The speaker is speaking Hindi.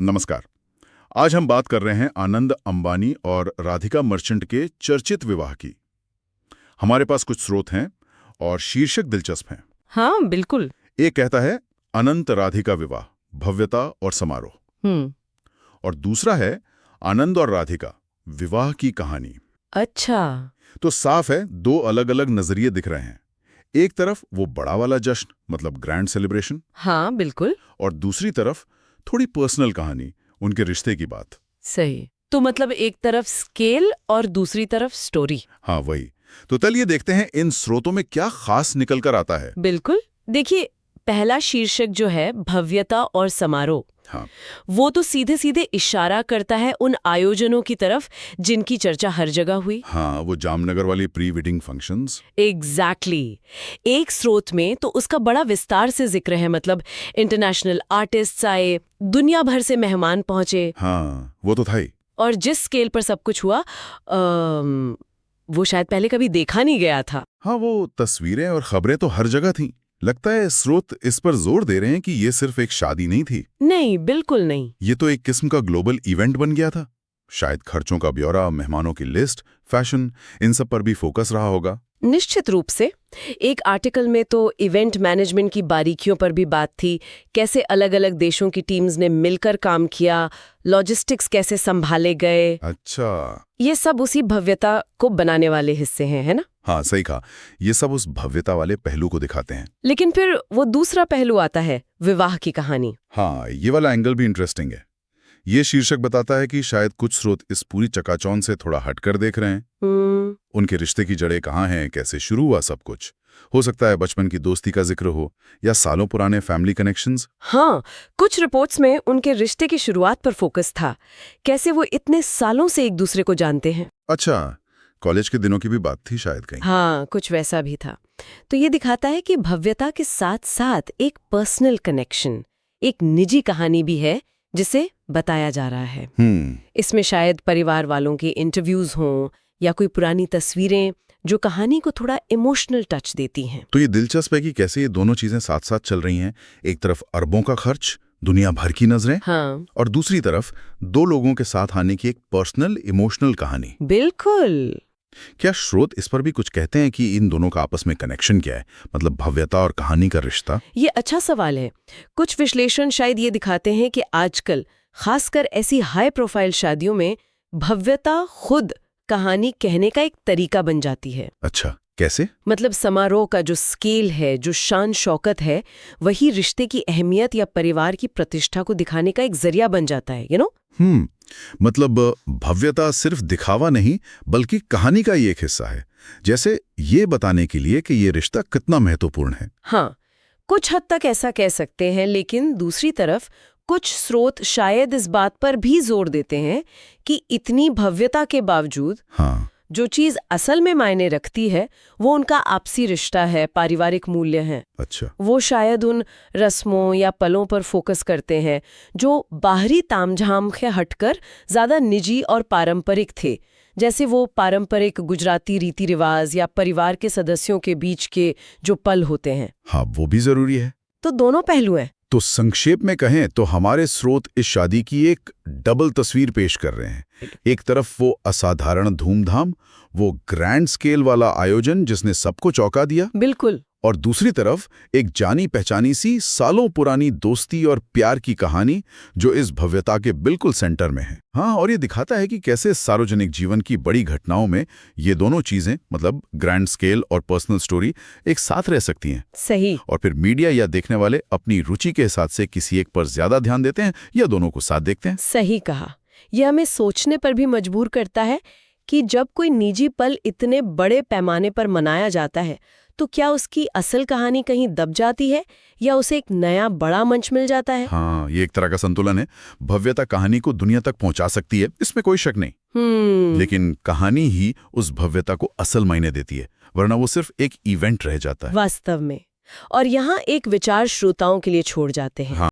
नमस्कार। आज हम बात कर रहे हैं आनंद अंबानी और राधिका मर्चेंट के चर्चित विवाह की। हमारे पास कुछ स्रोत हैं और शीर्षक दिलचस्प हैं। हाँ बिल्कुल। एक कहता है अनंत राधिका विवाह, भव्यता और समारोह। और दूसरा है आनंद और राधिका, विवाह की कहानी। अच्छा। तो साफ है, दो अलग अलग नजरिए दिख रहे हैं। एक तरफ वो बड़ा वाला जश्न, मतलब ग्रैंड सेलिब्रेशन। हाँ बिल्कुल और दूसरी तरफ थोड़ी पर्सनल कहानी, उनके रिश्ते की बात। सही। तो मतलब एक तरफ स्केल और दूसरी तरफ स्टोरी। हाँ वही। तो चलिए देखते हैं इन स्रोतों में क्या खास निकल कर आता है। बिल्कुल। देखिए, पहला शीर्षक जो है भव्यता और समारोह, हाँ, वो तो सीधे सीधे इशारा करता है उन आयोजनों की तरफ जिनकी चर्चा हर जगह हुई। हाँ, वो जामनगर वाली प्री वेडिंग फंक्शंस। एग्जैक्टली। एक स्रोत में तो उसका बड़ा विस्तार से जिक्र है, मतलब इंटरनेशनल आर्टिस्ट्स आए, दुनिया भर से मेहमान पहुंचे। हाँ, वो तो था ही। और जिस स्केल पर सब कुछ हुआ वो शायद पहले कभी देखा नहीं गया था। हाँ, वो तस्वीरें और खबरें तो हर जगह थीं। लगता है स्रोत इस पर जोर दे रहे हैं कि ये सिर्फ एक शादी नहीं थी। नहीं, बिल्कुल नहीं। ये तो एक किस्म का ग्लोबल इवेंट बन गया था। शायद खर्चों का ब्यौरा, मेहमानों की लिस्ट, फैशन, इन सब पर भी फोकस रहा होगा। निश्चित रूप से। एक आर्टिकल में तो इवेंट मैनेजमेंट की बारीकियों पर भी बात थी, कैसे अलग अलग देशों की टीम्स ने मिलकर काम किया, लॉजिस्टिक्स कैसे संभाले गए। अच्छा। ये सब उसी भव्यता को बनाने वाले हिस्से हैं, है ना? हाँ, सही कहा। ये सब उस भव्यता वाले पहलू को दिखाते हैं। लेकिन फिर वो दूसरा पहलू आता है, विवाह की कहानी। हाँ, ये वाला एंगल भी इंटरेस्टिंग है। ये शीर्षक बताता है कि शायद कुछ स्रोत इस पूरी चकाचौंध से थोड़ा हटकर देख रहे हैं। उनके रिश्ते की जड़ें कहाँ हैं, कैसे शुरू हुआ सब कुछ। हो सकता है बचपन की दोस्ती का जिक्र हो या सालों पुराने फैमिली कनेक्शंस। हाँ, कुछ रिपोर्ट्स में उनके रिश्ते की शुरुआत पर फोकस था, कैसे वो इतने सालों से एक दूसरे को जानते हैं। अच्छा, कॉलेज के दिनों की भी बात थी शायद कहीं। हाँ, कुछ वैसा भी था। तो ये दिखाता है कि भव्यता के साथ साथ एक पर्सनल कनेक्शन, एक निजी कहानी भी है जिसे बताया जा रहा है। इसमें शायद परिवार वालों के इंटरव्यूज हों या कोई पुरानी तस्वीरें जो कहानी को थोड़ा इमोशनल टच देती हैं। तो ये दिलचस्प है कि कैसे ये दोनों चीजें साथ साथ चल रही हैं। एक तरफ अरबों का खर्च, दुनिया भर की नजरें, हाँ, और दूसरी तरफ दो लोगों के साथ आने की एक पर्सनल इमोशनल कहानी। बिल्कुल। क्या स्रोत इस पर भी कुछ कहते हैं कि इन दोनों का आपस में कनेक्शन क्या है, मतलब भव्यता और कहानी का रिश्ता? ये अच्छा सवाल है। कुछ विश्लेषण शायद ये दिखाते हैं कि आजकल खासकर ऐसी हाई प्रोफाइल शादियों में भव्यता खुद कहानी कहने का एक तरीका बन जाती है। अच्छा, कैसे? मतलब समारोह का जो स्केल है, जो शान शौकत है, वही रिश्ते की अहमियत या परिवार की प्रतिष्ठा को दिखाने का एक जरिया बन जाता है, मतलब भव्यता सिर्फ दिखावा नहीं बल्कि कहानी का ही एक हिस्सा है, जैसे ये बताने के लिए कि ये रिश्ता कितना महत्वपूर्ण है। हाँ, कुछ हद तक ऐसा कह सकते हैं, लेकिन दूसरी तरफ कुछ स्रोत शायद इस बात पर भी जोर देते हैं कि इतनी भव्यता के बावजूद हाँ, जो चीज असल में मायने रखती है वो उनका आपसी रिश्ता है, पारिवारिक मूल्य हैं। अच्छा, वो शायद उन रस्मों या पलों पर फोकस करते हैं जो बाहरी तामझाम से हटकर ज्यादा निजी और पारंपरिक थे, जैसे वो पारंपरिक गुजराती रीति रिवाज या परिवार के सदस्यों के बीच के जो पल होते हैं। हाँ, वो भी जरूरी है। तो दोनों पहलू हैं। तो संक्षेप में कहें तो हमारे स्रोत इस शादी की एक डबल तस्वीर पेश कर रहे हैं। एक तरफ वो असाधारण धूमधाम, वो ग्रैंड स्केल वाला आयोजन जिसने सबको चौंका दिया, बिल्कुल। और दूसरी तरफ एक जानी पहचानी सी सालों पुरानी दोस्ती और प्यार की कहानी जो इस भव्यता के बिल्कुल सेंटर में है। हाँ, और ये दिखाता है कि कैसे सार्वजनिक जीवन की बड़ी घटनाओं में ये दोनों चीजें, मतलब ग्रैंड स्केल और पर्सनल स्टोरी, एक साथ रह सकती हैं। सही। और फिर मीडिया या देखने वाले अपनी रुचि के हिसाब से किसी एक पर ज्यादा ध्यान देते हैं या दोनों को साथ देखते हैं। सही कहा। यह हमें सोचने पर भी मजबूर करता है कि जब कोई निजी पल इतने बड़े पैमाने पर मनाया जाता है तो क्या उसकी असल कहानी कहीं दब जाती है या उसे एक नया बड़ा मंच मिल जाता है। हाँ, ये एक तरह का संतुलन है। भव्यता कहानी को दुनिया तक पहुंचा सकती है, इसमें कोई शक नहीं। लेकिन कहानी ही उस भव्यता को असल मायने देती है, वरना वो सिर्फ एक इवेंट रह जाता है वास्तव में। और यहाँ एक विचार श्रोताओं के लिए छोड़ जाते हैं। हाँ।